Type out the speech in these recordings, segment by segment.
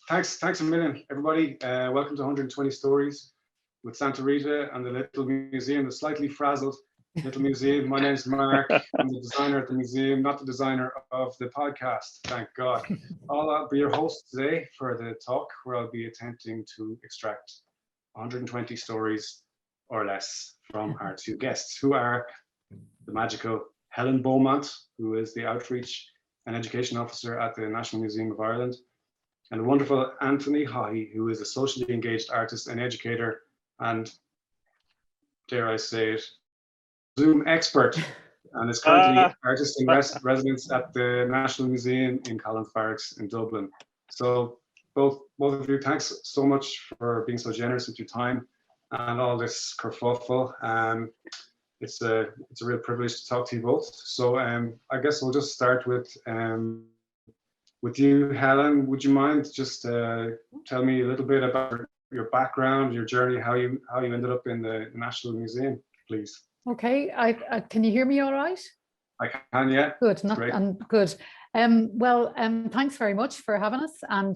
Thanks a million, everybody. Welcome to 120 Stories with Santa Rita and the Little Museum, the slightly frazzled Little Museum. My name's Mark. I'm the designer at the museum, not the designer of the podcast, thank God. I'll be your host today for the talk, where I'll be attempting to extract 120 stories or less from our two guests, who are the magical Helen Beaumont, who is the Outreach and Education Officer at the National Museum of Ireland, and the wonderful Anthony Haughey, who is a socially engaged artist and educator and, dare I say it, Zoom expert, and is currently artist in residence at the National Museum in Collins Barracks in Dublin. So both of you, thanks so much for being so generous with your time and all this kerfuffle. It's a real privilege to talk to you both. So I guess we'll just start with you, Helen. Would you mind just tell me a little bit about your background, your journey, how you ended up in the National Museum, please? Okay, can you hear me all right? I can, yeah. Good, good. Thanks very much for having us, and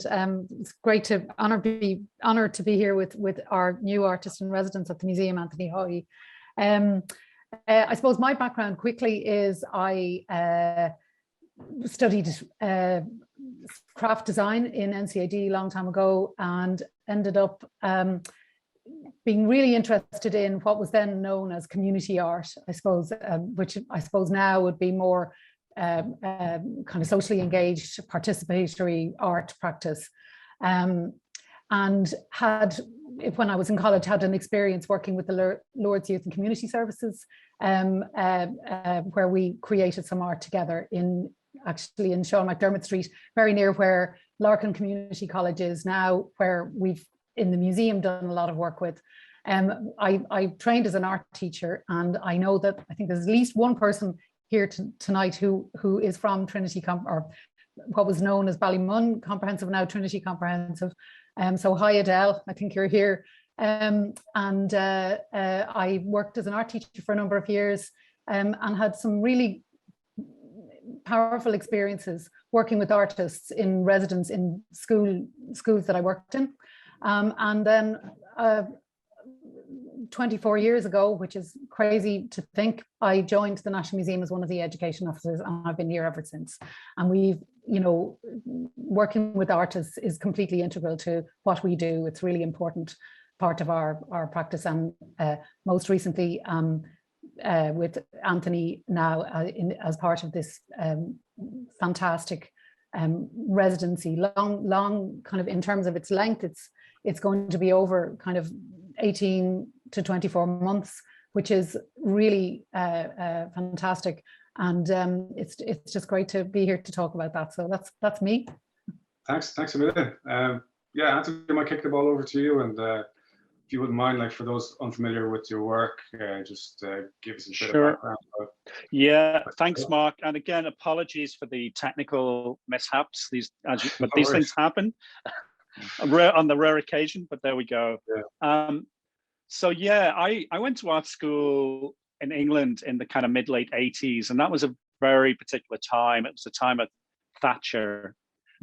it's great to honored to be here with our new artist in residence at the museum, Anthony Haughey. I suppose my background quickly is I studied craft design in NCAD a long time ago, and ended up being really interested in what was then known as community art, I suppose, which I suppose now would be more kind of socially engaged, participatory art practice. And had, when I was in college, had an experience working with the Lourdes Youth and Community Services, where we created some art together actually in Sean McDermott Street, very near where Larkin Community College is now, where we've in the museum done a lot of work with. I trained as an art teacher, and I know that I think there's at least one person here tonight who is from Trinity or what was known as Ballymun Comprehensive, now Trinity Comprehensive. So hi Adele, I think you're here. I worked as an art teacher for a number of years, and had some really powerful experiences working with artists in residence in schools that I worked in. And then 24 years ago, which is crazy to think, I joined the National Museum as one of the education officers, and I've been here ever since. And we've, working with artists is completely integral to what we do. It's really important part of our practice. And most recently, with Anthony now as part of this fantastic residency, long kind of, in terms of its length, it's going to be over kind of 18 to 24 months, which is really fantastic. And it's just great to be here to talk about that. So that's me. Thanks a million. Yeah, Anthony, I might kick the ball over to you, and if you wouldn't mind, like, for those unfamiliar with your work, just give us a bit of background. Yeah, thanks, Mark. And again, apologies for the technical mishaps. These things happen on the rare occasion, but there we go. Yeah. So yeah, I went to art school in England in the kind of mid-late 80s, and that was a very particular time. It was the time of Thatcher.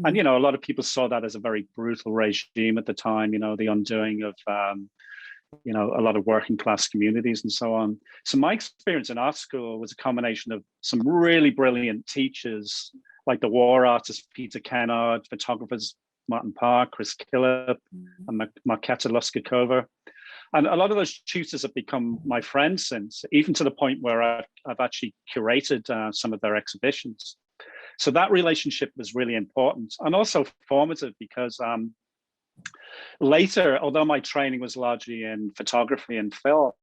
And, a lot of people saw that as a very brutal regime at the time, the undoing of, a lot of working class communities and so on. So my experience in art school was a combination of some really brilliant teachers, like the war artist Peter Kennard, photographers Martin Parr, Chris Killip, and Marketa Luskakova. And a lot of those tutors have become my friends since, even to the point where I've actually curated some of their exhibitions. So that relationship was really important and also formative, because later, although my training was largely in photography and film,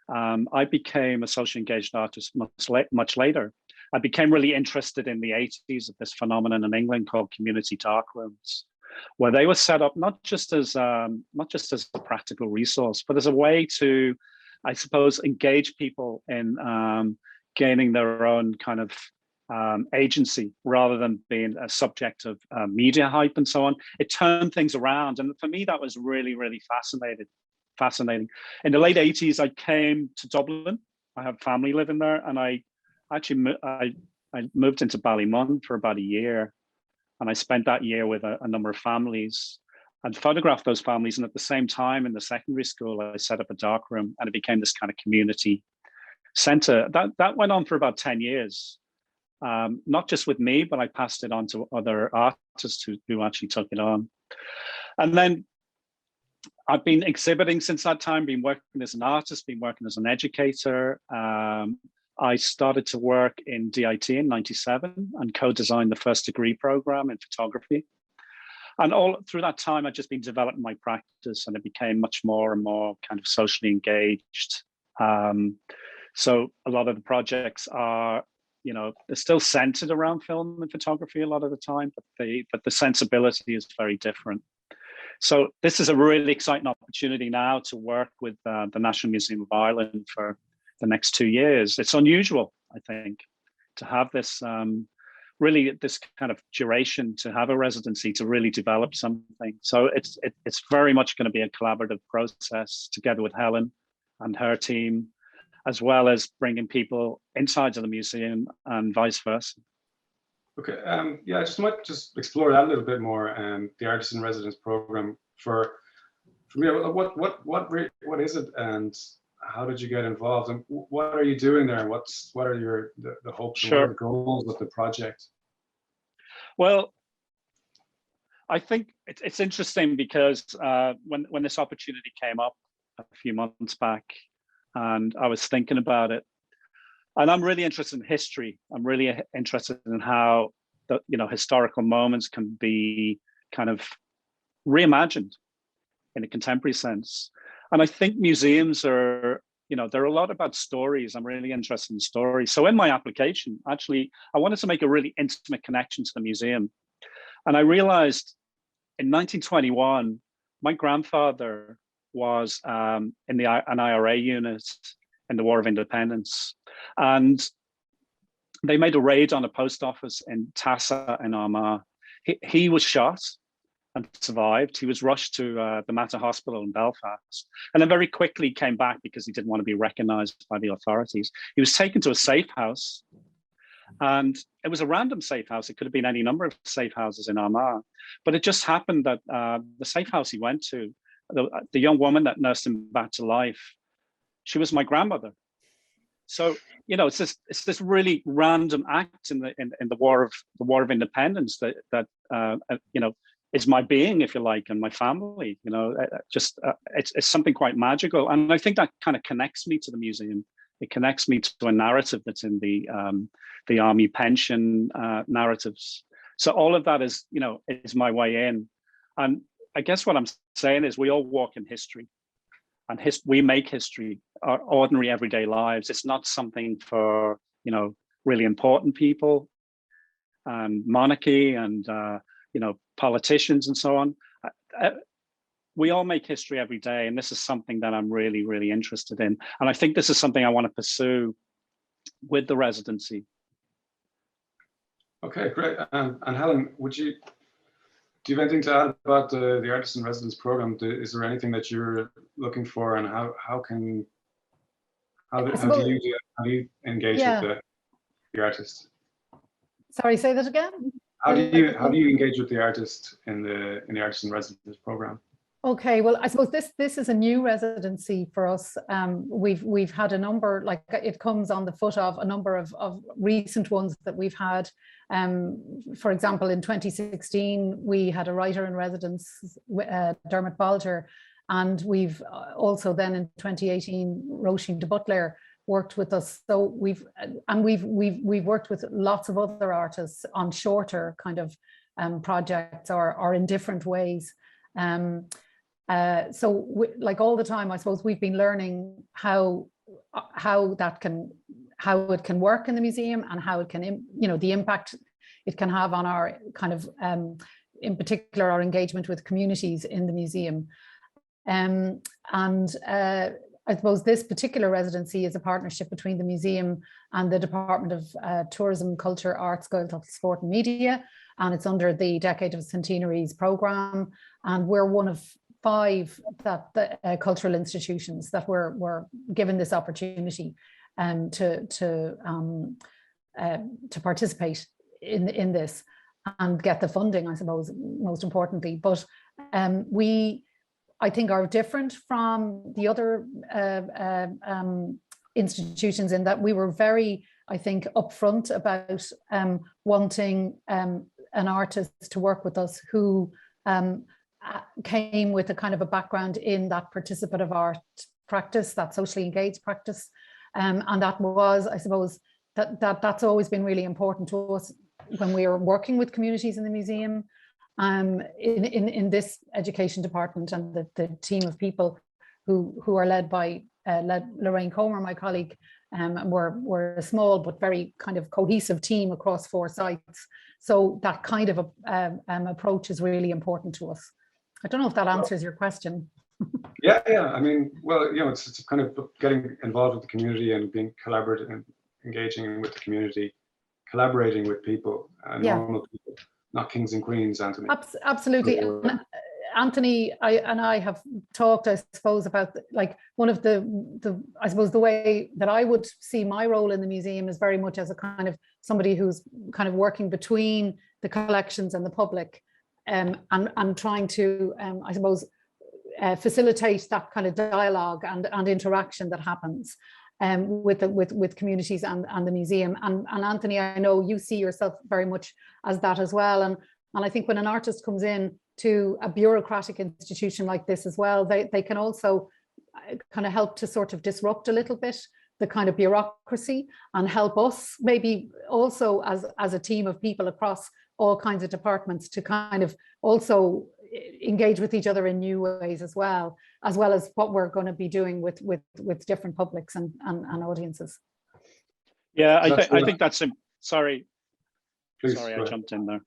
I became a socially engaged artist much later. I became really interested in the 80s of this phenomenon in England called community darkrooms, where they were set up not just as a practical resource, but as a way to, I suppose, engage people in gaining their own kind of agency, rather than being a subject of media hype and so on. It turned things around, and for me that was really, really fascinating. In the late 80s, I came to Dublin. I have family living there, and I actually I moved into Ballymun for about a year, And I spent that year with a number of families and photographed those families. And at the same time, in the secondary school, I set up a darkroom, and it became this kind of community center. That went on for about 10 years. Not just with me, but I passed it on to other artists who actually took it on. And then I've been exhibiting since that time, been working as an artist, been working as an educator. I started to work in DIT in '97 and co-designed the first degree program in photography. And all through that time, I've just been developing my practice, and it became much more and more kind of socially engaged. So a lot of the projects are, they're still centered around film and photography a lot of the time, but the sensibility is very different. So this is a really exciting opportunity now to work with the National Museum of Ireland for the next 2 years. It's unusual, I think, to have this really this kind of duration, to have a residency, to really develop something. So it's very much going to be a collaborative process together with Helen and her team, as well as bringing people inside to the museum and vice versa. Okay, yeah, I just might just explore that a little bit more. The Artisan Residence Program for me, what is it, and how did you get involved, and what are you doing there? What are the hopes and what are the goals of the project? Well, I think it's interesting because when this opportunity came up a few months back, and I was thinking about it, and I'm really interested in history. I'm really interested in how the historical moments can be kind of reimagined in a contemporary sense. And I think museums are, they're a lot about stories. I'm really interested in stories. So in my application, actually, I wanted to make a really intimate connection to the museum. And I realized in 1921, my grandfather was in an IRA unit in the War of Independence. And they made a raid on a post office in Tassa in Armagh. He was shot and survived. He was rushed to the Mater Hospital in Belfast, and then very quickly came back because he didn't want to be recognized by the authorities. He was taken to a safe house, and it was a random safe house. It could have been any number of safe houses in Armagh, but it just happened that the safe house he went to, the young woman that nursed him back to life, she was my grandmother. So it's this really random act in the War of Independence that is my being, if you like, and my family. It's something quite magical, and I think that kind of connects me to the museum. It connects me to a narrative that's in the army pension narratives. So all of that is my way in, and I guess what I'm saying is we all walk in history. And we make history, our ordinary everyday lives. It's not something for, really important people and monarchy and, politicians and so on. We all make history every day. And this is something that I'm really, really interested in. And I think this is something I want to pursue with the residency. Okay, great. And Helen, do you have anything to add about the Artisan Residence Program? Is there anything that you're looking for, and how do you engage with the artist? Sorry, say that again. How do you engage with the artist in the Artisan Residence Program? Okay, well, I suppose this is a new residency for us. We've had a number, like it comes on the foot of a number of recent ones that we've had. For example, in 2016, we had a writer in residence, Dermot Balter, and we've also then in 2018, Roisin de Butler worked with us. So we've worked with lots of other artists on shorter kind of projects or in different ways. Like all the time, I suppose we've been learning how it can work in the museum, and how it can, the impact it can have on our kind of, in particular, our engagement with communities in the museum. I suppose this particular residency is a partnership between the museum and the Department of Tourism, Culture, Arts, Gaeltacht, Sport and Media, and it's under the Decade of Centenaries program, and we're one of 5 cultural institutions that were given this opportunity to participate in this. and get the funding, I suppose, most importantly. But we, I think, are different from the other institutions in that we were very, I think, upfront about wanting an artist to work with us who came with a kind of a background in that participative art practice, that socially engaged practice. And that was, I suppose, that's always been really important to us when we are working with communities in the museum, in this education department, and the team of people who are led by Lorraine Comer, my colleague. We're a small but very kind of cohesive team across 4 sites. So that kind of approach is really important to us. I don't know if that answers your question. Yeah. I mean, well, it's kind of getting involved with the community and being collaborative and engaging with the community, collaborating with people, normal people, not kings and queens, Anthony. Absolutely. Anthony and I have talked, I suppose, about like one of the I suppose the way that I would see my role in the museum is very much as a kind of somebody who's kind of working between the collections and the public, and trying to I suppose facilitate that kind of dialogue and interaction that happens with communities and the museum. And Anthony, I know you see yourself very much as that as well. And I think when an artist comes in to a bureaucratic institution like this as well, they can also kind of help to sort of disrupt a little bit the kind of bureaucracy and help us maybe also as a team of people across all kinds of departments to kind of also engage with each other in new ways as well as what we're going to be doing with different publics and audiences. Yeah, I think that's sorry. Please, sorry, I jumped in there.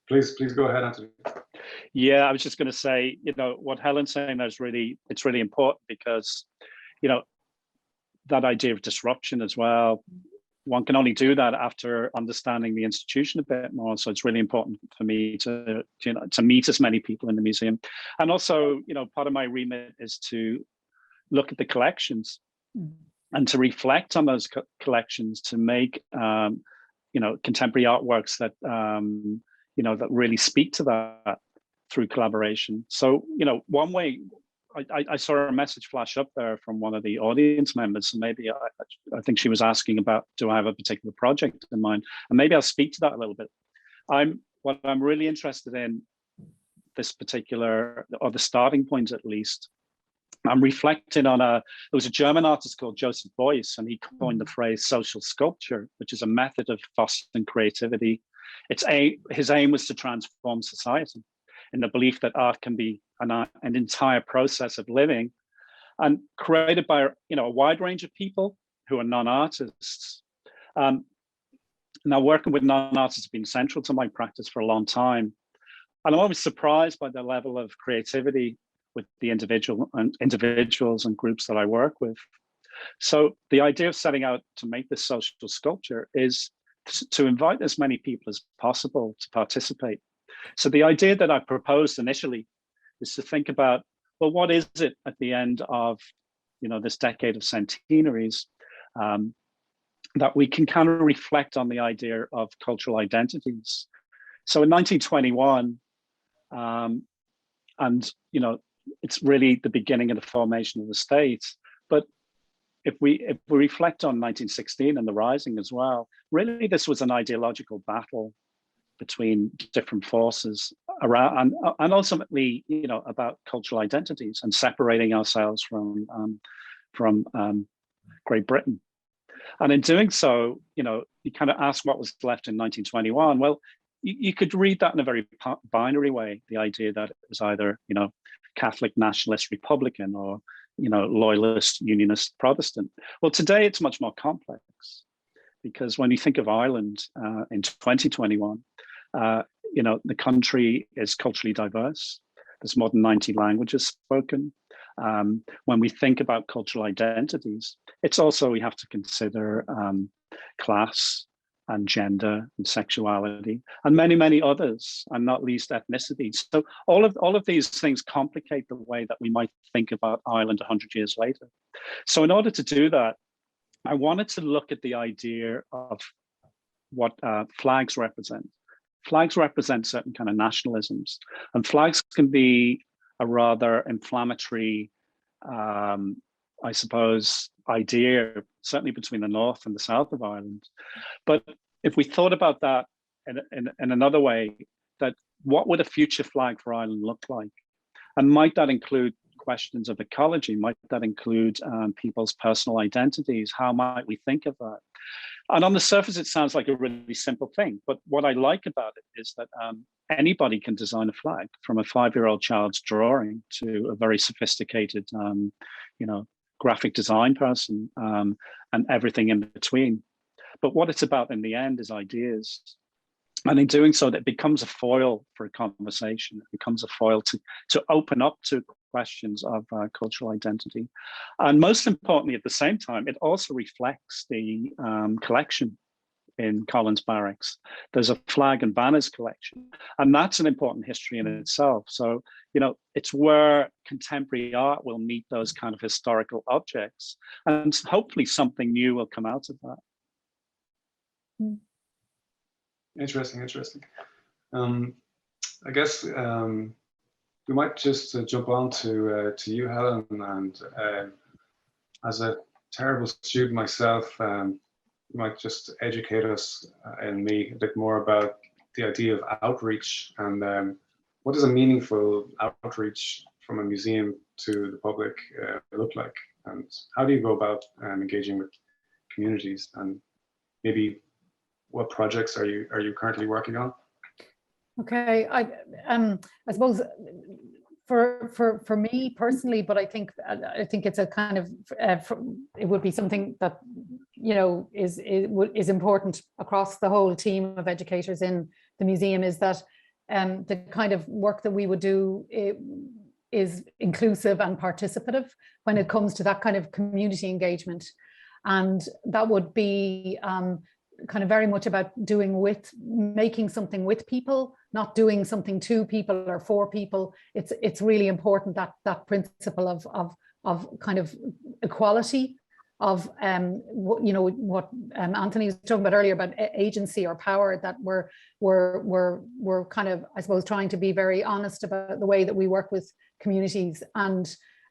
Please go ahead, Anthony. Yeah, I was just going to say, what Helen's saying there is it's really important, because, that idea of disruption as well, one can only do that after understanding the institution a bit more. So it's really important for me to meet as many people in the museum. And also, part of my remit is to look at the collections and to reflect on those collections, to make, contemporary artworks that, that really speak to that through collaboration. So, one way, I saw a message flash up there from one of the audience members, and maybe I think she was asking about, do I have a particular project in mind? And maybe I'll speak to that a little bit. What I'm really interested in this particular, or the starting point at least, I'm reflecting on there was a German artist called Joseph Beuys, and he coined the phrase social sculpture, which is a method of fostering creativity. His aim was to transform society, in the belief that art can be an entire process of living, and created by a wide range of people who are non-artists. Now, working with non-artists has been central to my practice for a long time, and I'm always surprised by the level of creativity with the individuals and groups that I work with. So the idea of setting out to make this social sculpture is to invite as many people as possible to participate. So the idea that I proposed initially is to think about, well, what is it at the end of, this decade of centenaries, that we can kind of reflect on the idea of cultural identities. So in 1921, and it's really the beginning of the formation of the state. But if we reflect on 1916 and the Rising as well, really this was an ideological battle between different forces around, and ultimately, about cultural identities and separating ourselves from Great Britain. And in doing so, you kind of ask what was left in 1921. Well, you could read that in a very binary way, the idea that it was either, Catholic nationalist Republican or, loyalist unionist Protestant. Well, today it's much more complex, because when you think of Ireland in 2021, the country is culturally diverse. There's more than 90 languages spoken. When we think about cultural identities, it's also, we have to consider class and gender and sexuality and many, many others, and not least ethnicity. So all of these things complicate the way that we might think about Ireland 100 years later. So in order to do that, I wanted to look at the idea of what flags represent. flags represent certain kind of nationalisms, and flags can be a rather inflammatory, I suppose, idea, certainly between the north and the south of Ireland. But if we thought about that in another way, that what would a future flag for Ireland look like? And might that include questions of ecology? Might that include people's personal identities? How might we think of that? And on the surface, it sounds like a really simple thing. But what I like about it is that anybody can design a flag, from a 5-year-old child's drawing to a very sophisticated, graphic design person, and everything in between. But what it's about in the end is ideas. And in doing so, that becomes a foil for a conversation. It becomes a foil to open up to questions of cultural identity. And most importantly, at the same time, it also reflects the collection in Collins Barracks. There's a flag and banners collection, and that's an important history in itself. So, it's where contemporary art will meet those kind of historical objects, and hopefully something new will come out of that. Interesting. I guess we might just jump on to you, Helen, and as a terrible student myself, you might just educate us and me a bit more about the idea of outreach, and what does a meaningful outreach from a museum to the public look like, and how do you go about engaging with communities, and maybe what projects are you currently working on? Okay, I suppose for me personally, but I think it's a kind of it would be something that is important across the whole team of educators in the museum, is that the kind of work that we would do is inclusive and participative when it comes to that kind of community engagement, and that would be kind of very much about making something with people, not doing something to people or for people. It's really important that principle of kind of equality, of what Anthony was talking about earlier about agency or power, that we're kind of, I suppose, trying to be very honest about the way that we work with communities. And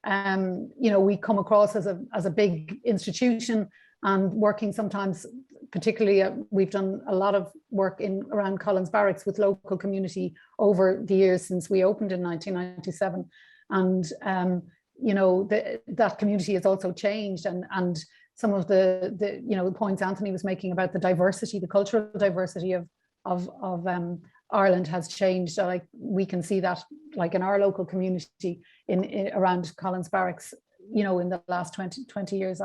we come across as a big institution, and working sometimes, particularly we've done a lot of work around Collins Barracks with local community over the years since we opened in 1997, and that community has also changed, and some of the points Anthony was making about the diversity, the cultural diversity of Ireland has changed. Like, we can see that, like, in our local community in around Collins Barracks, in the last 20 years,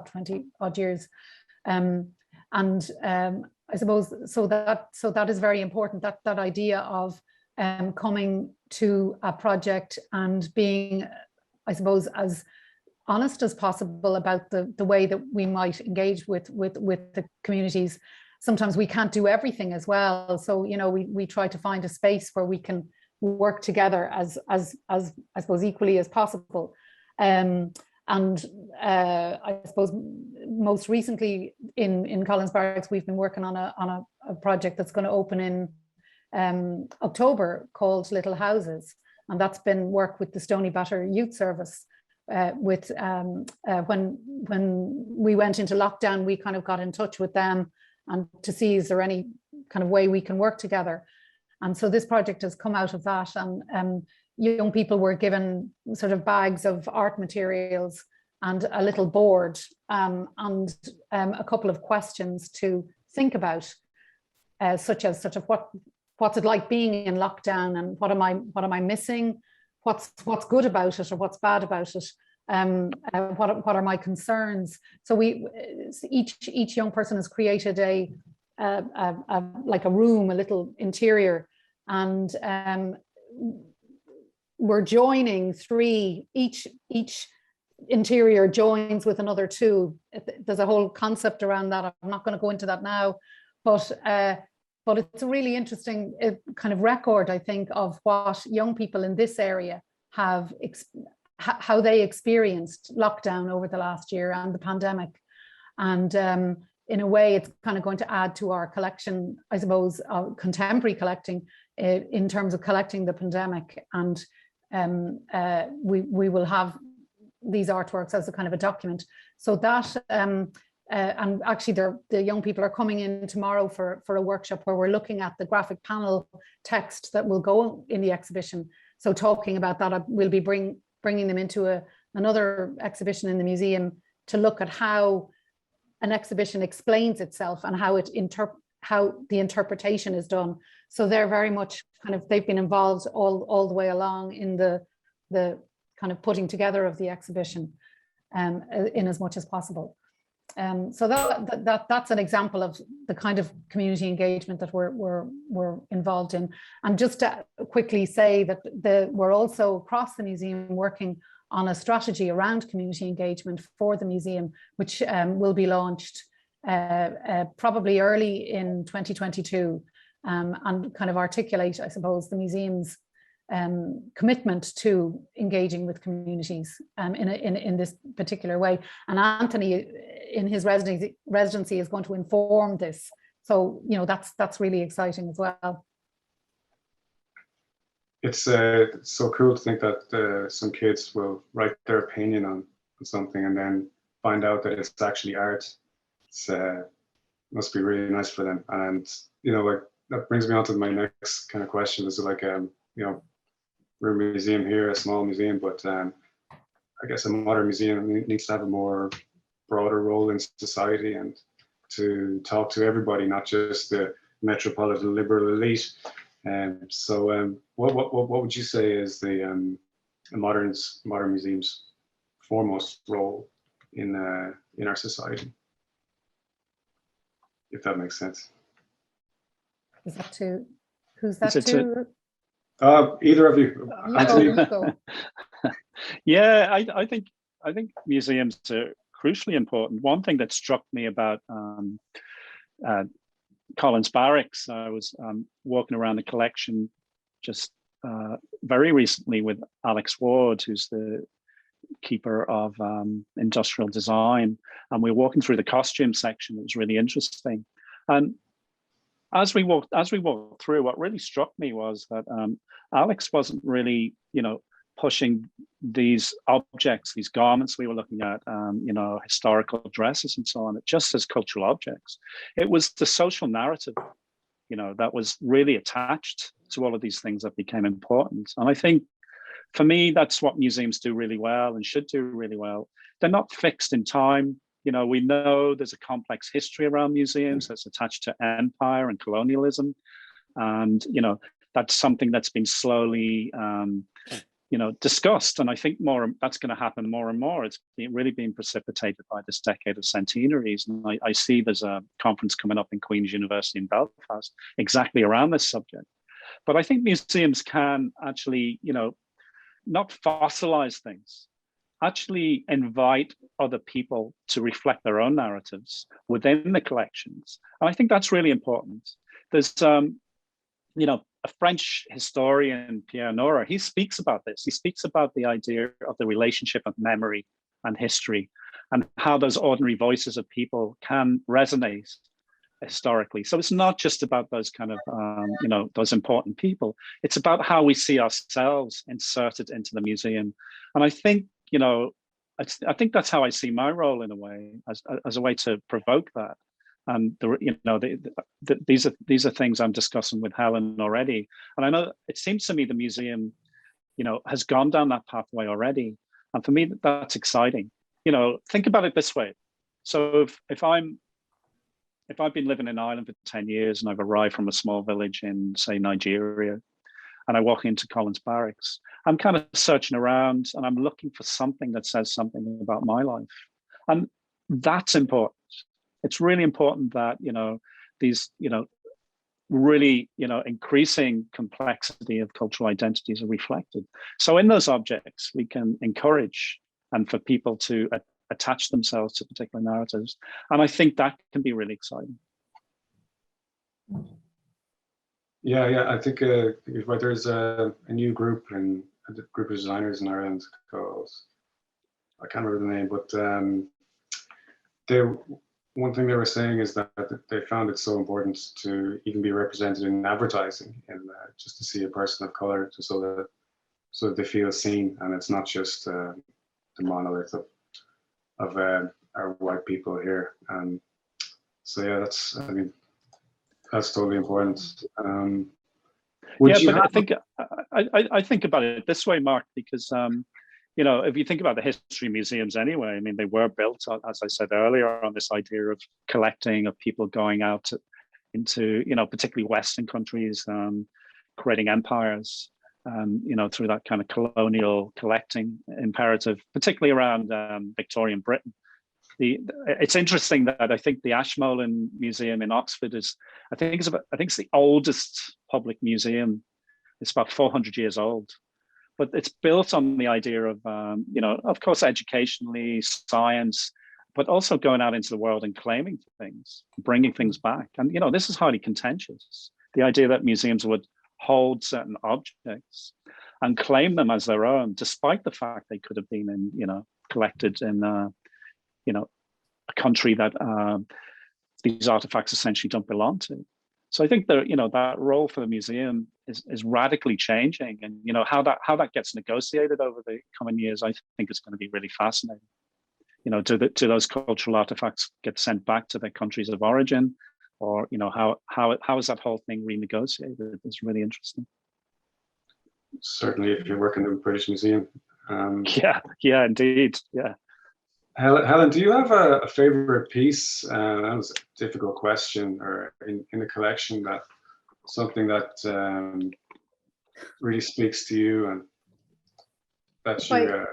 20 odd years. I suppose so that is very important, that idea of coming to a project and being, I suppose, as honest as possible about the way that we might engage with the communities. Sometimes we can't do everything as well, so we try to find a space where we can work together as I suppose equally as possible. I suppose most recently in Collins Barracks, we've been working on a project that's going to open in October called Little Houses, and that's been work with the Stony Batter Youth Service. When we went into lockdown, we kind of got in touch with them and to see, is there any kind of way we can work together. And so this project has come out of that, and young people were given sort of bags of art materials and a little board, and a couple of questions to think about, such as what's it like being in lockdown, and what am I missing, what's good about it or what's bad about it, what are my concerns. So each young person has created like a room, a little interior, and we're joining each interior joins with another two. There's a whole concept around that. I'm not going to go into that now, but it's a really interesting kind of record, I think, of what young people in this area have how they experienced lockdown over the last year and the pandemic. And in a way, it's kind of going to add to our collection, I suppose, contemporary collecting in terms of collecting the pandemic. And we will have these artworks as a kind of a document. So that, and actually the young people are coming in tomorrow for a workshop where we're looking at the graphic panel text that will go in the exhibition. So talking about that, we'll be bringing them into another exhibition in the museum to look at how an exhibition explains itself and how the interpretation is done. So they're very much they've been involved all the way along in the kind of putting together of the exhibition in as much as possible. So that's an example of the kind of community engagement that we're involved in. And just to quickly say that we're also across the museum working on a strategy around community engagement for the museum, which will be launched probably early in 2022, and kind of articulate, I suppose, the museum's commitment to engaging with communities in this particular way. And Anthony, in his residency, is going to inform this. So, that's really exciting as well. It's so cool to think that some kids will write their opinion on something and then find out that it's actually art. It's must be really nice for them. And like that brings me on to my next kind of question. Is like we're a museum here, a small museum, but I guess a modern museum needs to have a more broader role in society and to talk to everybody, not just the metropolitan liberal elite. So what would you say is the modern museum's foremost role in our society, if that makes sense? Is that to who's that to? Either of you. You go. Yeah, I think museums are crucially important. One thing that struck me about Collins Barracks, I was walking around the collection just very recently with Alex Ward, who's the keeper of industrial design, and we were walking through the costume section. It was really interesting. And as we walked through, what really struck me was that Alex wasn't really, pushing these objects, these garments we were looking at, historical dresses and so on, just as cultural objects. It was the social narrative, that was really attached to all of these things that became important. And I think, for me, that's what museums do really well and should do really well. They're not fixed in time. We know there's a complex history around museums that's attached to empire and colonialism. And, that's something that's been slowly, discussed. And I think that's going to happen more and more. It's really being precipitated by this Decade of Centenaries. And I see there's a conference coming up in Queen's University in Belfast exactly around this subject. But I think museums can actually, not fossilize things, actually invite other people to reflect their own narratives within the collections. And I think that's really important. There's, a French historian, Pierre Nora, he speaks about this. He speaks about the idea of the relationship of memory and history and how those ordinary voices of people can resonate historically. So it's not just about those kind of, those important people. It's about how we see ourselves inserted into the museum. And I think, I think that's how I see my role in a way, as a way to provoke that. And these are things I'm discussing with Helen already. And I know it seems to me the museum, has gone down that pathway already. And for me, that's exciting. Think about it this way. So if I've been living in Ireland for 10 years and I've arrived from a small village in, say, Nigeria, and I walk into Collins Barracks, I'm kind of searching around and I'm looking for something that says something about my life. And that's important. It's really important that, these, really, increasing complexity of cultural identities are reflected. So in those objects, we can encourage and for people to attach themselves to particular narratives. And I think that can be really exciting. Yeah, I think you're right. There's a new group and a group of designers in Ireland called, I can't remember the name, but one thing they were saying is that they found it so important to even be represented in advertising, and just to see a person of color, just so that they feel seen, and it's not just the monolith of our white people here. So yeah, that's totally important. I think about it this way, Mark, because if you think about the history museums anyway, I mean, they were built, as I said earlier, on this idea of collecting, of people going out into, particularly Western countries, creating empires, through that kind of colonial collecting imperative, particularly around Victorian Britain. It's interesting that I think the Ashmolean Museum in Oxford I think it's the oldest public museum. It's about 400 years old, but it's built on the idea of, of course, educationally, science, but also going out into the world and claiming things, bringing things back. And, this is highly contentious. The idea that museums would hold certain objects and claim them as their own, despite the fact they could have been collected in, a country that these artifacts essentially don't belong to. So I think that role for the museum is radically changing, and how that gets negotiated over the coming years, I think it's going to be really fascinating. Do those cultural artifacts get sent back to their countries of origin, or how is that whole thing renegotiated? It's really interesting. Certainly, if you're working in the British Museum. Yeah, indeed, yeah. Helen, do you have a favorite piece? That was a difficult question, or in the collection, that something that really speaks to you, and that you.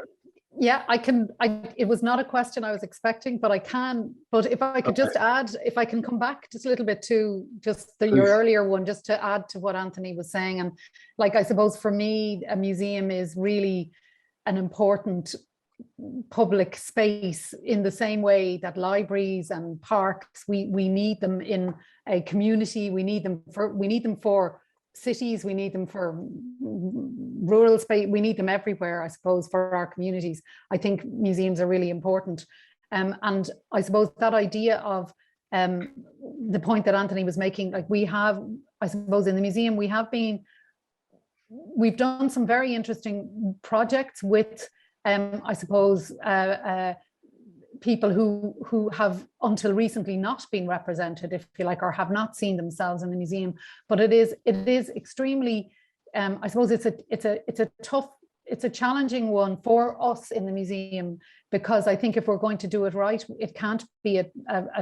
Yeah, I can. It was not a question I was expecting, but I can. But if I could just add, if I can come back just a little bit to just your earlier one, just to add to what Anthony was saying, and I suppose for me, a museum is really an important public space in the same way that libraries and parks, we need them in a community. We need them for cities, we need them for rural space, we need them everywhere, I suppose, for our communities. I think museums are really important. And I suppose that idea of the point that Anthony was making, we have, I suppose, in the museum, we've done some very interesting projects with I suppose people who have until recently not been represented, if you like, or have not seen themselves in the museum. But it is extremely, I suppose it's a challenging one for us in the museum, because I think if we're going to do it right, it can't be a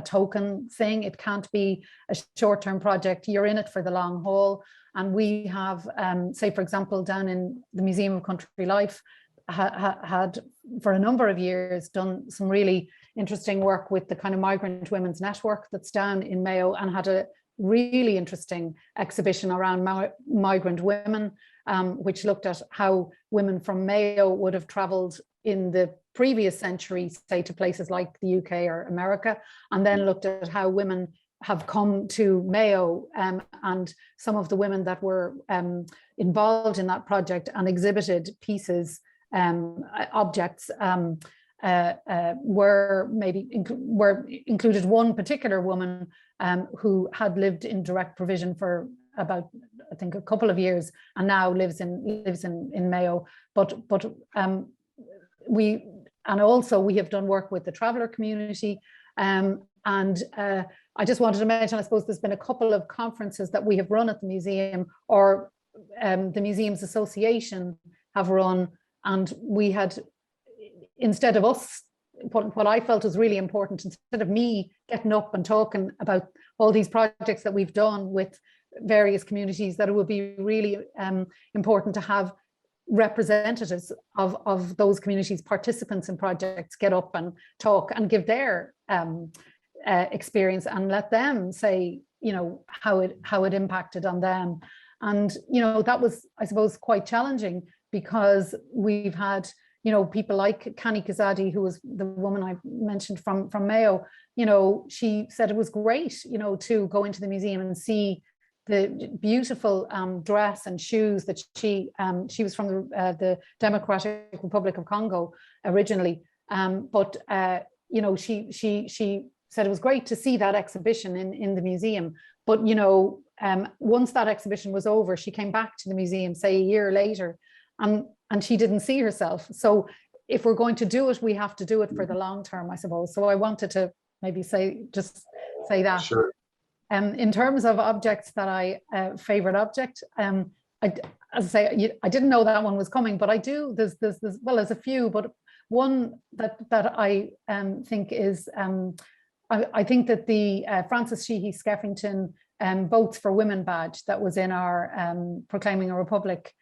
token thing. It can't be a short-term project. You're in it for the long haul. And we have, say, for example, down in the Museum of Country Life, had for a number of years done some really interesting work with the kind of Migrant Women's Network that's down in Mayo, and had a really interesting exhibition around migrant women, which looked at how women from Mayo would have travelled in the previous century, say, to places like the UK or America, and then looked at how women have come to Mayo, and some of the women that were involved in that project and exhibited pieces, objects, were included one particular woman who had lived in direct provision for about, I think, a couple of years, and now lives in Mayo. But we have done work with the traveller community, and I just wanted to mention, I suppose there's been a couple of conferences that we have run at the museum, or the Museums Association have run. And we had, instead of us, what I felt was really important, instead of me getting up and talking about all these projects that we've done with various communities, that it would be really important to have representatives of those communities, participants in projects, get up and talk and give their experience, and let them say, how it impacted on them. And, that was, I suppose, quite challenging, because we've had, people like Kani Kazadi, who was the woman I mentioned from Mayo. She said it was great, to go into the museum and see the beautiful dress and shoes that she was from the Democratic Republic of Congo originally, but she said it was great to see that exhibition in the museum. But, you know, once that exhibition was over, she came back to the museum, say a year later, and she didn't see herself. So if we're going to do it, we have to do it for the long term, I suppose. So I wanted to maybe say that. Sure. In terms of objects that I favorite object, as I say, I didn't know that one was coming, but I do. There's a few, but one that I think is I think that the Francis Sheehy Skeffington Votes for Women badge that was in our Proclaiming a Republic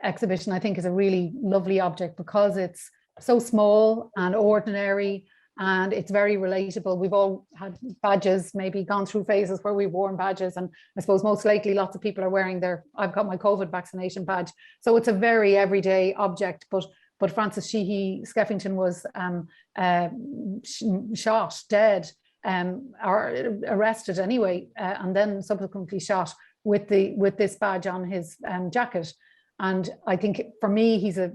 exhibition, I think is a really lovely object because it's so small and ordinary. And it's very relatable. We've all had badges, maybe gone through phases where we've worn badges. And I suppose most likely lots of people are wearing I've got my COVID vaccination badge. So it's a very everyday object. But Francis Sheehy Skeffington was shot, dead, or arrested anyway, and then subsequently shot with this badge on his jacket. And I think for me, he's a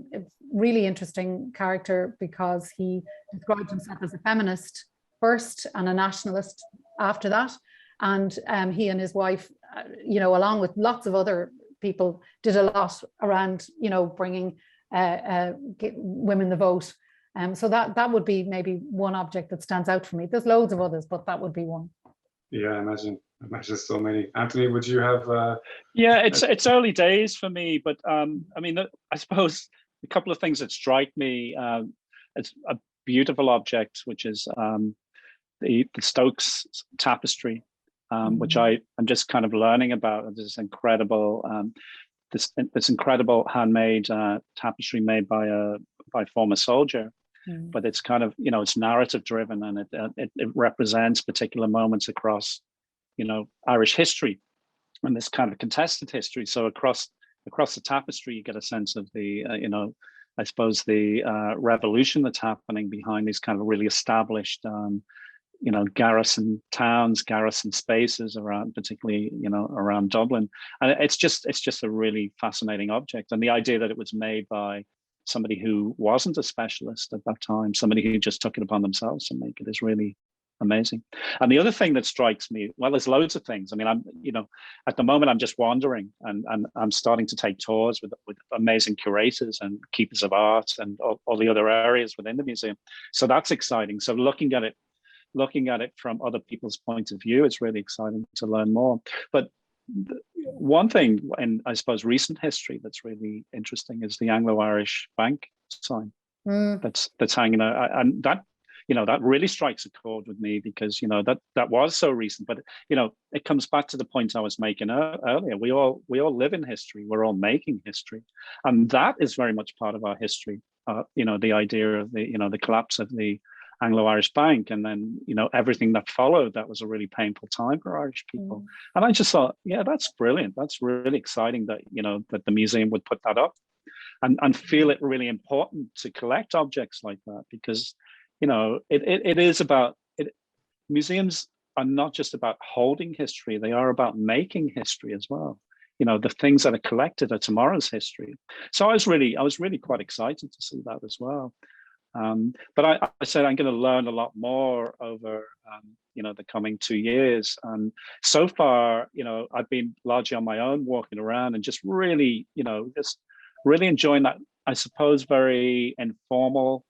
really interesting character because he described himself as a feminist first and a nationalist after that. And he and his wife, you know, along with lots of other people, did a lot around, you know, bringing women the vote. So that would be maybe one object that stands out for me. There's loads of others, but that would be one. Yeah, I imagine so many. Anthony, would you have? Yeah, it's early days for me, but I mean, I suppose a couple of things that strike me. It's a beautiful object, which is the Stokes tapestry, which I'm just kind of learning about. This incredible this incredible handmade tapestry made by a former soldier. But it's kind of, you know, it's narrative driven, and it represents particular moments across, you know, Irish history and this kind of contested history. So across the tapestry, you get a sense of the, you know, I suppose the revolution that's happening behind these kind of really established, you know, garrison towns, garrison spaces around, particularly, you know, around Dublin. And it's just a really fascinating object. And the idea that it was made by somebody who wasn't a specialist at that time, somebody who just took it upon themselves to make it, is really amazing. And the other thing that strikes me, well, there's loads of things. I mean, I'm, you know, at the moment I'm just wandering, and I'm starting to take tours with amazing curators and keepers of art and all the other areas within the museum. So that's exciting. So looking at it from other people's point of view, it's really exciting to learn more. But one thing in, I suppose, recent history that's really interesting is the Anglo-Irish Bank sign that's hanging out, and that, you know, that really strikes a chord with me because, you know, that was so recent. But, you know, it comes back to the point I was making earlier. We all live in history. We're all making history, and that is very much part of our history. You know, the idea of the, you know, the collapse of the Anglo-Irish Bank, and then, you know, everything that followed. That was a really painful time for Irish people. And I just thought, yeah, that's brilliant. That's really exciting that, you know, that the museum would put that up and feel it really important to collect objects like that, because, you know, it is about it. Museums are not just about holding history, they are about making history as well. You know, the things that are collected are tomorrow's history. So I was really quite excited to see that as well. But I said I'm going to learn a lot more over, you know, the coming 2 years. And so far, you know, I've been largely on my own, walking around and just really, you know, just really enjoying that, I suppose, very informal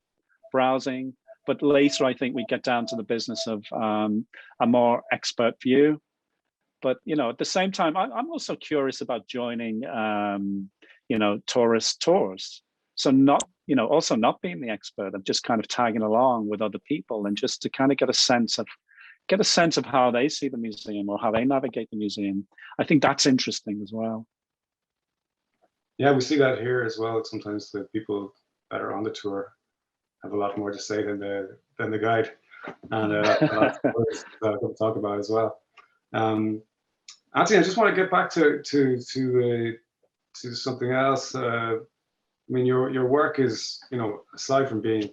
browsing. But later, I think we get down to the business of a more expert view. But, you know, at the same time, I'm also curious about joining, you know, tourist tours. So not, you know, also not being the expert, of just kind of tagging along with other people and just to kind of get a sense of how they see the museum or how they navigate the museum. I think that's interesting as well. Yeah, we see that here as well. Sometimes the people that are on the tour have a lot more to say than the guide, and a lot of words that I'm going to talk about as well. Anthony, I just want to get back to something else. I mean, your work is, you know, aside from being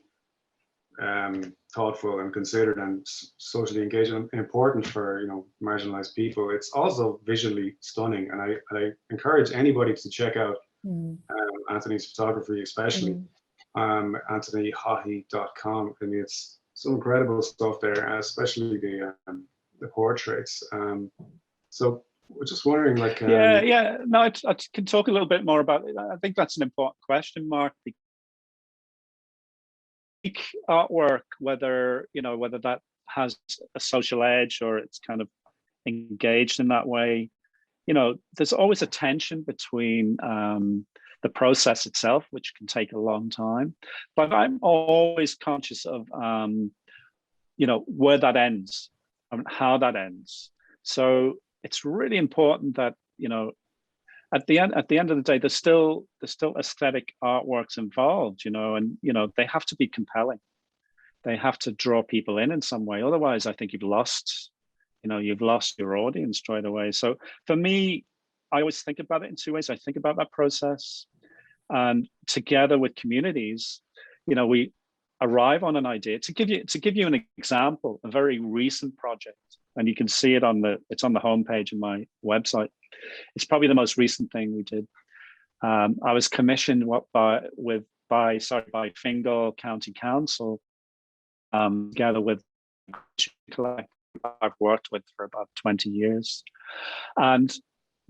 thoughtful and considered and socially engaged and important for, you know, marginalized people, it's also visually stunning. And I encourage anybody to check out Anthony's photography, especially AnthonyHaughey.com. I mean, it's some incredible stuff there, especially the portraits. So we're just wondering, like, yeah. No, I can talk a little bit more about it. I think that's an important question, Mark. Artwork, whether that has a social edge or it's kind of engaged in that way, there's always a tension between the process itself, which can take a long time, but I'm always conscious of where that ends and how that ends. So it's really important that at the end of the day, there's still aesthetic artworks involved, and they have to be compelling. They have to draw people in some way. Otherwise, I think you've lost your audience straight away. So for me, I always think about it in two ways. I think about that process, and together with communities, we arrive on an idea. To give you an example, a very recent project, and you can see it it's on the homepage of my website. It's probably the most recent thing we did. I was commissioned by Fingal County Council, together with a collective I've worked with for about 20 years. And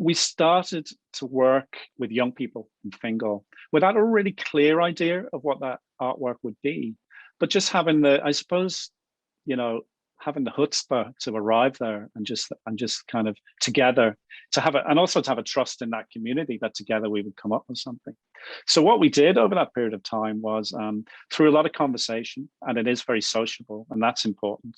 we started to work with young people in Fingal without a really clear idea of what that artwork would be, but just having having the chutzpah to arrive there and just kind of together to have and also to have a trust in that community that together we would come up with something. So what we did over that period of time was through a lot of conversation, and it is very sociable, and that's important.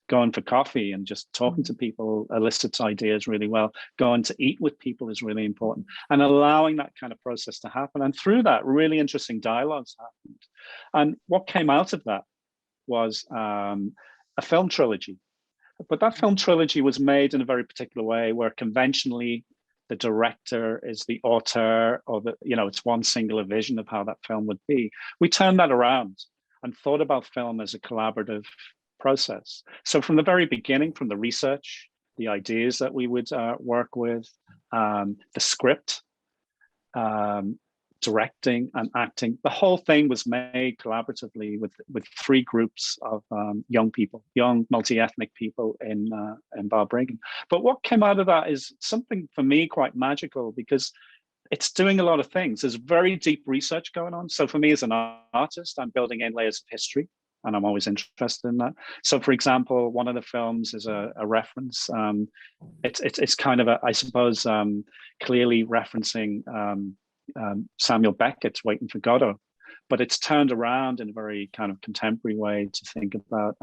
Going for coffee and just talking to people elicits ideas really well. Going to eat with people is really important, and allowing that kind of process to happen. And through that, really interesting dialogues happened. And what came out of that was a film trilogy. But that film trilogy was made in a very particular way, where conventionally the director is the author, or it's one singular vision of how that film would be. We turned that around and thought about film as a collaborative process. So from the very beginning, from the research, the ideas that we would work with, the script, directing and acting, the whole thing was made collaboratively with three groups of young multi-ethnic people in Balbriggan. But what came out of that is something for me quite magical, because it's doing a lot of things. There's very deep research going on. So for me as an artist, I'm building in layers of history, and I'm always interested in that. So for example, one of the films is a reference. It's kind of I suppose, clearly referencing Samuel Beckett's Waiting for Godot, but it's turned around in a very kind of contemporary way to think about,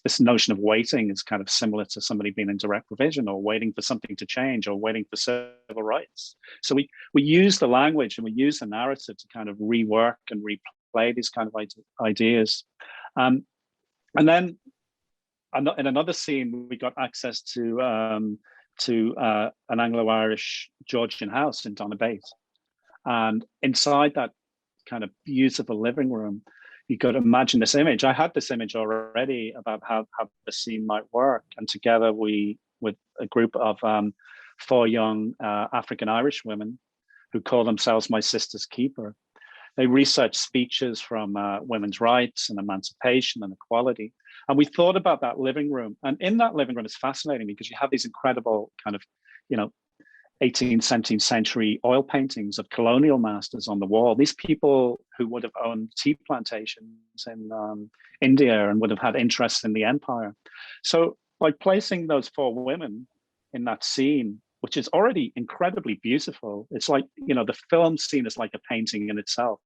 this notion of waiting is kind of similar to somebody being in direct provision, or waiting for something to change, or waiting for civil rights. So we use the language and we use the narrative to kind of rework and replay these kind of ideas. And then in another scene, we got access to an Anglo-Irish Georgian house in Donabate. And inside that kind of beautiful living room, you could imagine this image. I had this image already about how the scene might work. And together with a group of 4 young African-Irish women who call themselves My Sister's Keeper, they researched speeches from women's rights and emancipation and equality. And we thought about that living room. And in that living room, it's fascinating because you have these incredible kind of, 18th, 17th century oil paintings of colonial masters on the wall. These people who would have owned tea plantations in India and would have had interest in the empire. So by placing those 4 women in that scene, which is already incredibly beautiful, it's like, the film scene is like a painting in itself.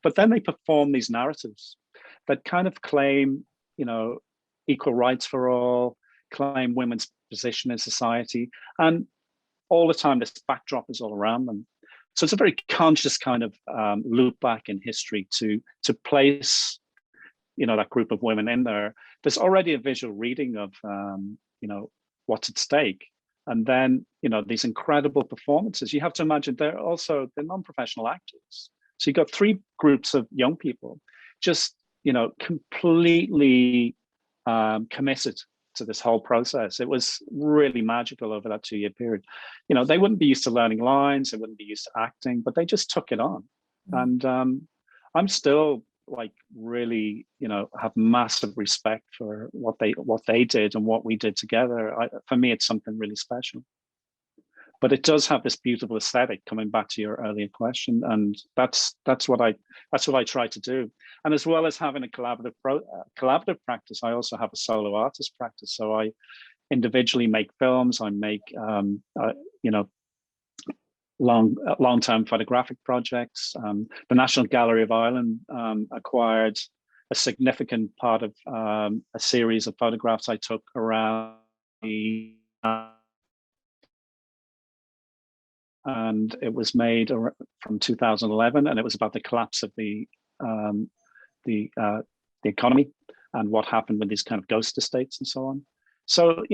But then they perform these narratives that kind of claim, equal rights for all, claim women's position in society, and all the time this backdrop is all around them. So it's a very conscious kind of loop back in history to place, that group of women in there. There's already a visual reading of, what's at stake. And then, these incredible performances. You have to imagine they're non-professional actors. So you've got 3 groups of young people just, completely committed to this whole process. It was really magical over that 2-year period. They wouldn't be used to learning lines, they wouldn't be used to acting, but they just took it on. And I'm still like really, have massive respect for what they did and what we did together. For me, it's something really special. But it does have this beautiful aesthetic, coming back to your earlier question, and that's what I try to do. And as well as having a collaborative practice, I also have a solo artist practice. So I individually make films. I make long-term photographic projects. The National Gallery of Ireland acquired a significant part of a series of photographs I took around the and it was made from 2011, and it was about the collapse of the economy and what happened with these kind of ghost estates and so on. So,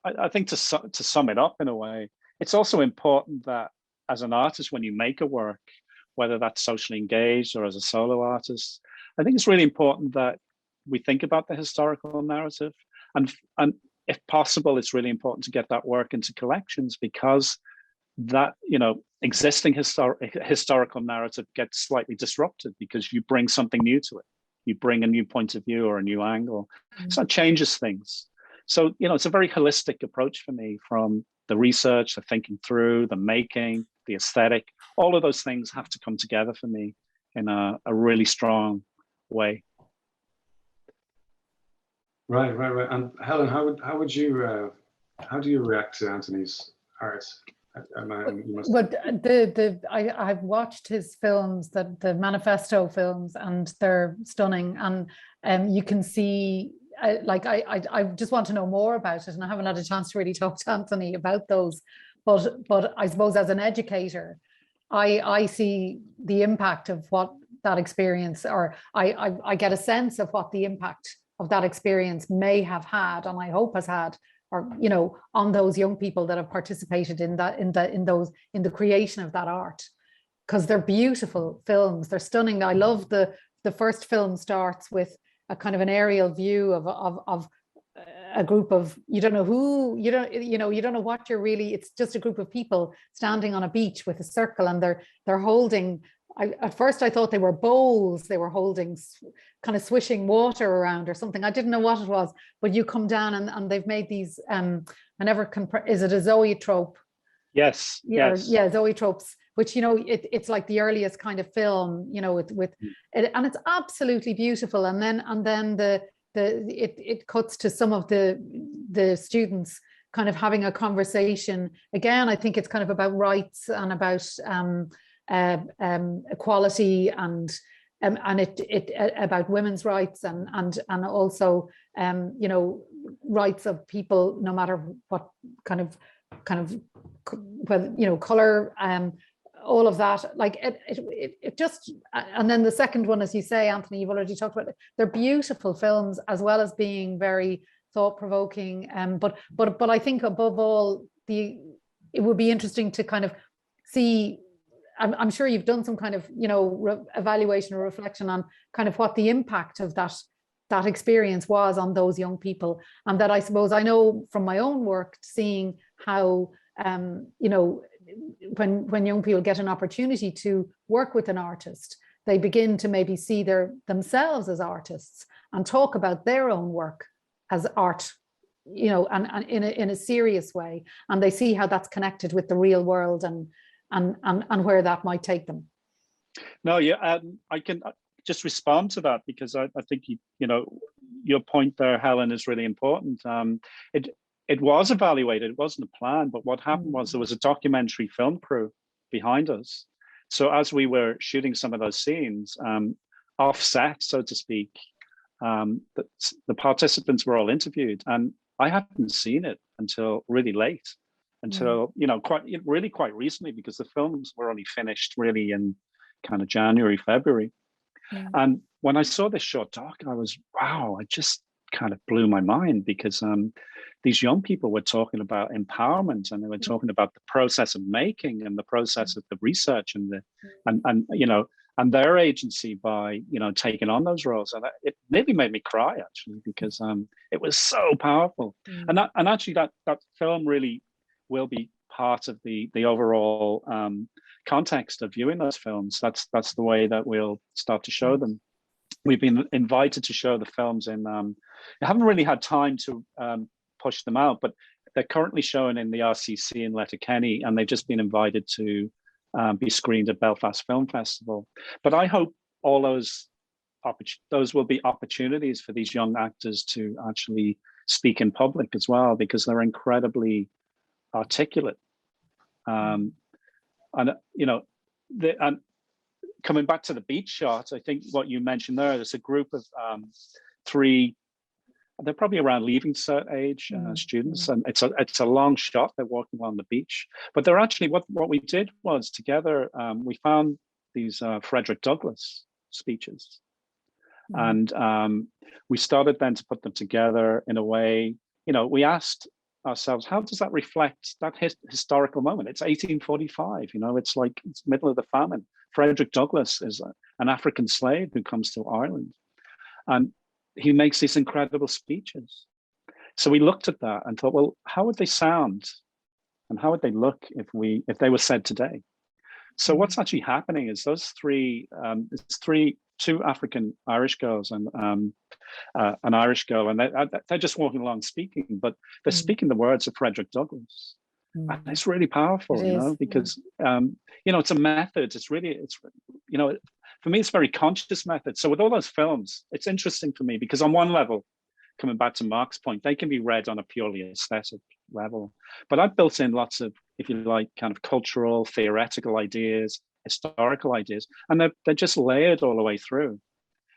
I think to sum it up in a way, it's also important that as an artist, when you make a work, whether that's socially engaged or as a solo artist, I think it's really important that we think about the historical narrative, and if possible, it's really important to get that work into collections, because that, existing historical narrative gets slightly disrupted because you bring something new to it. You bring a new point of view or a new angle. So it changes things. So, it's a very holistic approach for me, from the research, the thinking through, the making, the aesthetic. All of those things have to come together for me in a really strong way. Right. And Helen, how do you react to Anthony's art? I've watched his films, the Manifesto films, and they're stunning. And you can see, I just want to know more about it, and I haven't had a chance to really talk to Anthony about those. But I suppose as an educator, I see the impact of what that experience, or I get a sense of what the impact of that experience may have had, and I hope has had, or on those young people that have participated in the creation of that art, because they're beautiful films. They're stunning. I love the first film starts with a kind of an aerial view of a group of, you don't know who, you don't know what you're really, it's just a group of people standing on a beach with a circle, and they're holding, at first I thought they were bowls, they were holding, kind of swishing water around or something. I didn't know what it was, but you come down and they've made these, is it a zoetrope? Yes. Yeah, zoetropes, which, it's like the earliest kind of film, with it, and it's absolutely beautiful. And then it cuts to some of the students kind of having a conversation. Again, I think it's kind of about rights and about equality, and it about women's rights and also rights of people, no matter what kind of whether color, all of that, like it just. And then the second one, as you say, Anthony, you've already talked about it. They're beautiful films, as well as being very thought-provoking, but I think above all, it would be interesting to kind of see. I'm sure you've done some kind of evaluation or reflection on kind of what the impact of that experience was on those young people, and that I suppose I know from my own work, seeing how when young people get an opportunity to work with an artist, they begin to maybe see themselves as artists and talk about their own work as art, and in a serious way, and they see how that's connected with the real world and where that might take them. No, yeah, I can just respond to that, because I think your point there, Helen, is really important. It was evaluated, it wasn't a plan, but what happened was there was a documentary film crew behind us. So as we were shooting some of those scenes, offset, so to speak, the participants were all interviewed, and I hadn't seen it until really late. Until quite recently, because the films were only finished really in kind of January, February. And when I saw this short doc, I just kind of blew my mind, because these young people were talking about empowerment, and they were talking about the process of making and the process of the research and their agency by taking on those roles. And it nearly made me cry, actually, because it was so powerful. And actually that film really will be part of the overall context of viewing those films, that's the way that we'll start to show them. We've been invited to show the films in, I haven't really had time to push them out, but they're currently shown in the RCC in Letterkenny, and they've just been invited to be screened at Belfast Film Festival. But I hope all those will be opportunities for these young actors to actually speak in public as well, because they're incredibly articulate. And you know, and coming back to the beach shot, I think what you mentioned there's a group of 3. They're probably around leaving cert age students, and it's a long shot. They're walking along the beach, but they're actually what we did was together. We found these Frederick Douglass speeches, and we started then to put them together in a way. You know, we asked ourselves, how does that reflect that historical moment? It's 1845. You know, it's like it's middle of the famine. Frederick Douglass is an African slave who comes to Ireland, and he makes these incredible speeches. So we looked at that and thought, well, how would they sound and how would they look if they were said today? So what's actually happening is those 2 African Irish girls and an Irish girl, and they're just walking along speaking, but they're speaking the words of Frederick Douglass. And it's really powerful, you know, because you know, it's a method. It's you know, for me, it's a very conscious method. So with all those films, it's interesting for me because on one level, coming back to Mark's point, they can be read on a purely aesthetic level. But I've built in lots of, if you like, kind of cultural, theoretical ideas, historical ideas, and they're just layered all the way through.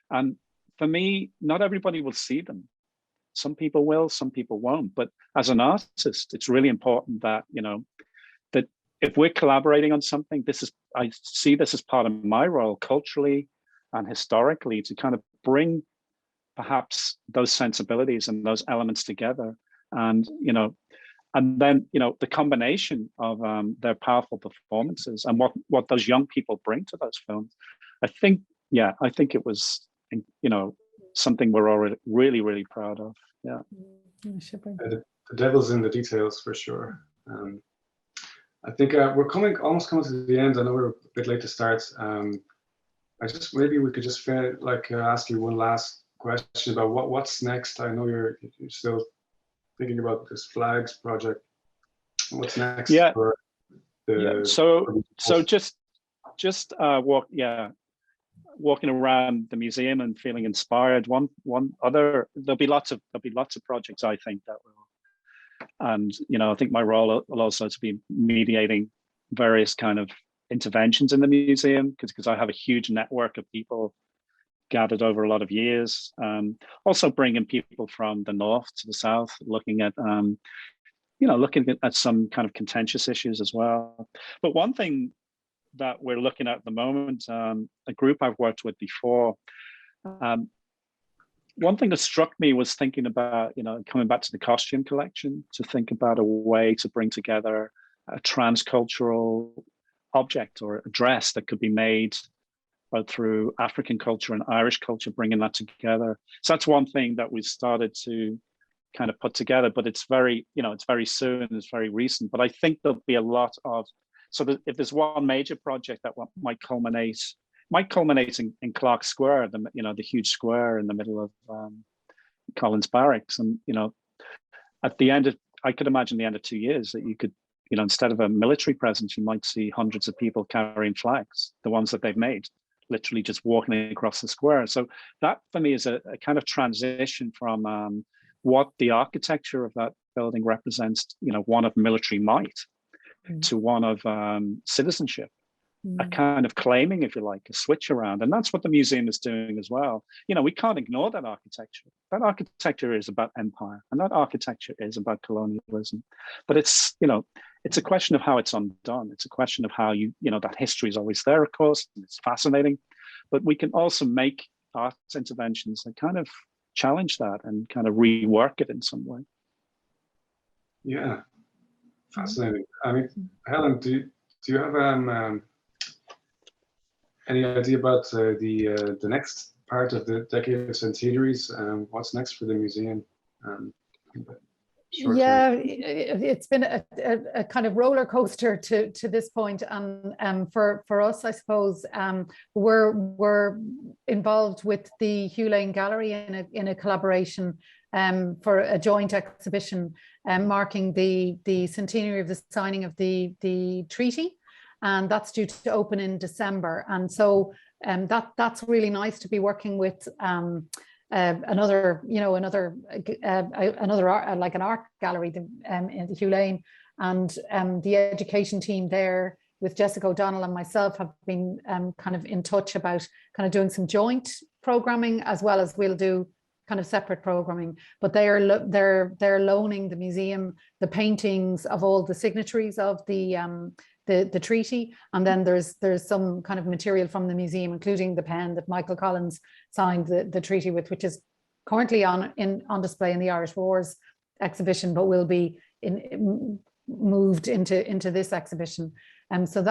And for me, not everybody will see them. Some people will, some people won't. But as an artist, it's really important that, you know, that if we're collaborating on something, I see this as part of my role culturally and historically to kind of bring perhaps those sensibilities and those elements together. And, you know, and then, you know, the combination of their powerful performances and what those young people bring to those films, I think it was, you know, something we're already really, really proud of. Yeah. The devil's in the details for sure. I think we're almost coming to the end. I know we're a bit late to start. Maybe we could just ask you one last question about what's next. I know you're still thinking about this flags project. What's next? Yeah. For the, So just walking around the museum and feeling inspired. There'll be lots of projects, I think, that will, and you know, I think my role will also to be mediating various kind of interventions in the museum because I have a huge network of people gathered over a lot of years. Also bringing people from the north to the south, looking at some kind of contentious issues as well. But one thing that we're looking at the moment, a group I've worked with before, one thing that struck me was thinking about, you know, coming back to the costume collection, to think about a way to bring together a transcultural object or a dress that could be made both through African culture and Irish culture, bringing that together. So that's one thing that we've started to kind of put together, but it's very, you know, it's very soon, it's very recent, but I think there'll be a lot of, if there's one major project that might culminate in Clark Square, the huge square in the middle of Collins Barracks, and you know, I could imagine the end of 2 years that you could, you know, instead of a military presence, you might see hundreds of people carrying flags, the ones that they've made, literally just walking across the square. So that for me is a kind of transition from what the architecture of that building represents, you know, one of military might to one of citizenship, a kind of claiming, if you like, a switch around. And that's what the museum is doing as well. You know, we can't ignore that architecture. That architecture is about empire, and that architecture is about colonialism. But it's, you know, it's a question of how it's undone. It's a question of how you know, that history is always there, of course, and it's fascinating. But we can also make art interventions that kind of challenge that and kind of rework it in some way. Yeah, fascinating. I mean, Helen, do you have any idea about the next part of the Decade of Centenaries? What's next for the museum? short Yeah, term? it's been a kind of roller coaster to this point, and for us, I suppose, we're involved with the Hewlane Gallery in a collaboration for a joint exhibition marking the centenary of the signing of the treaty, and that's due to open in December. And so that's really nice to be working with another like an art gallery in the Hewlane, and the education team there with Jessica O'Donnell and myself have been kind of in touch about kind of doing some joint programming, as well as we'll do kind of separate programming. But they're loaning the museum the paintings of all the signatories of the treaty, and then there's some kind of material from the museum, including the pen that Michael Collins signed the treaty with, which is currently on display in the Irish Wars exhibition, but will be moved into this exhibition. So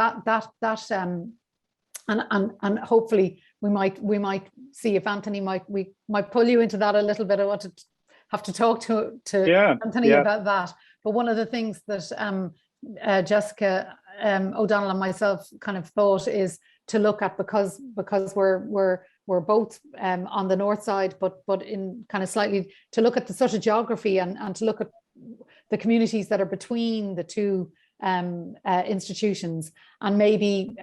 and hopefully we might see if Anthony we might pull you into that a little bit. I want to have to talk to Anthony about that. But one of the things that Jessica O'Donnell and myself kind of thought is to look at, because we're both on the north side, but in kind of slightly, to look at the sort of geography and to look at the communities that are between the two institutions, and maybe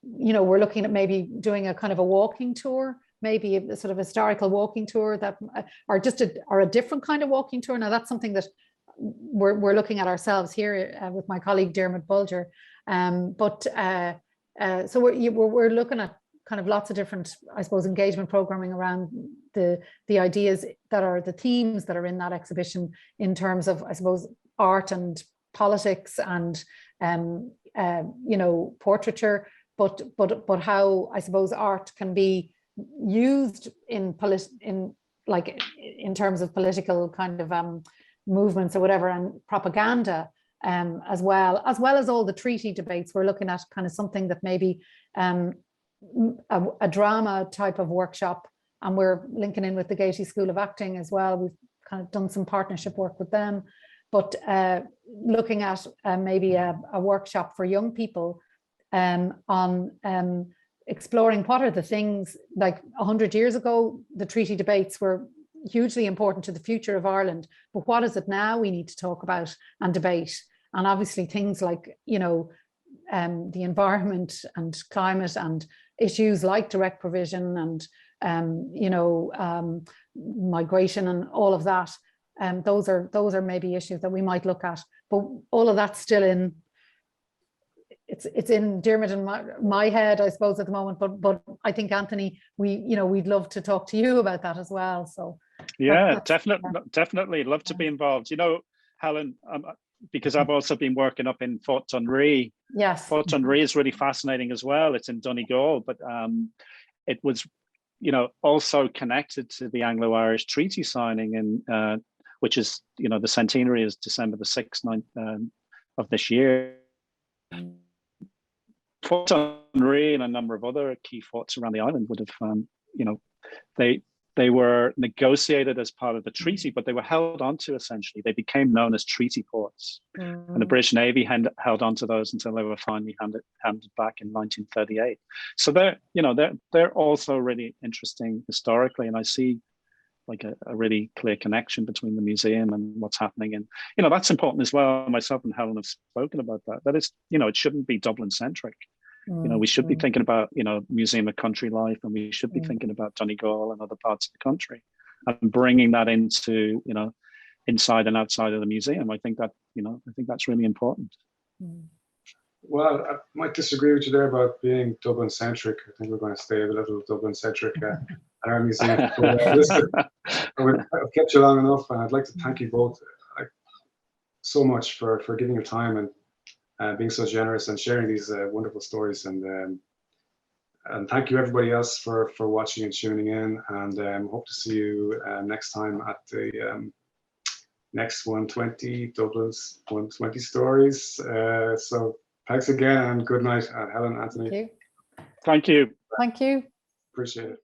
we're looking at maybe doing a kind of a walking tour, maybe a sort of historical walking tour, that or a different kind of walking tour. Now that's something that we're looking at ourselves here with my colleague Dermot Bulger, so we're looking at kind of lots of different, I suppose, engagement programming around the ideas that are the themes that are in that exhibition, in terms of, I suppose, art and politics and portraiture, but how, I suppose, art can be used in terms of political kind of movements or whatever, and propaganda, as well as all the treaty debates. We're looking at kind of something that maybe a drama type of workshop, and we're linking in with the Gaiety School of Acting as well. We've kind of done some partnership work with them, but looking at maybe a workshop for young people on exploring what are the things, like 100 years ago, the treaty debates were hugely important to the future of Ireland, but what is it now we need to talk about and debate? And obviously things like, the environment and climate and issues like direct provision and, migration and all of that. Those are maybe issues that we might look at, but all of that's still in, it's in Dermot and my head, I suppose, at the moment, but I think, Anthony, we'd love to talk to you about that as well. So yeah, definitely love to be involved. Helen, because I've also been working up in Fort Tunree. Yes, Fort Tunree is really fascinating as well. It's in Donegal, but it was, also connected to the Anglo-Irish treaty signing, and which is, the centenary is December the 6th of this year. Fort Tunree and a number of other key forts around the island would have, they were negotiated as part of the treaty, but they were held onto, essentially. They became known as treaty ports. And the British Navy held onto those until they were finally handed back in 1938. So they're also really interesting historically, and I see like a really clear connection between the museum and what's happening. And, that's important as well. Myself and Helen have spoken about that. That is, it shouldn't be Dublin centric. We should be thinking about, Museum of Country Life, and we should be thinking about Donegal and other parts of the country, and bringing that into, inside and outside of the museum. I think that's really important. Well, I might disagree with you there about being Dublin centric. I think we're going to stay a little Dublin centric at our museum. Listen, I've kept you long enough, and I'd like to thank you both so much for giving your time and being so generous and sharing these wonderful stories, and thank you everybody else for watching and tuning in, and hope to see you next time at the next 120 Dublin's 120 Stories. So thanks again, and good night, Helen, Anthony. Thank you. Thank you. Appreciate it.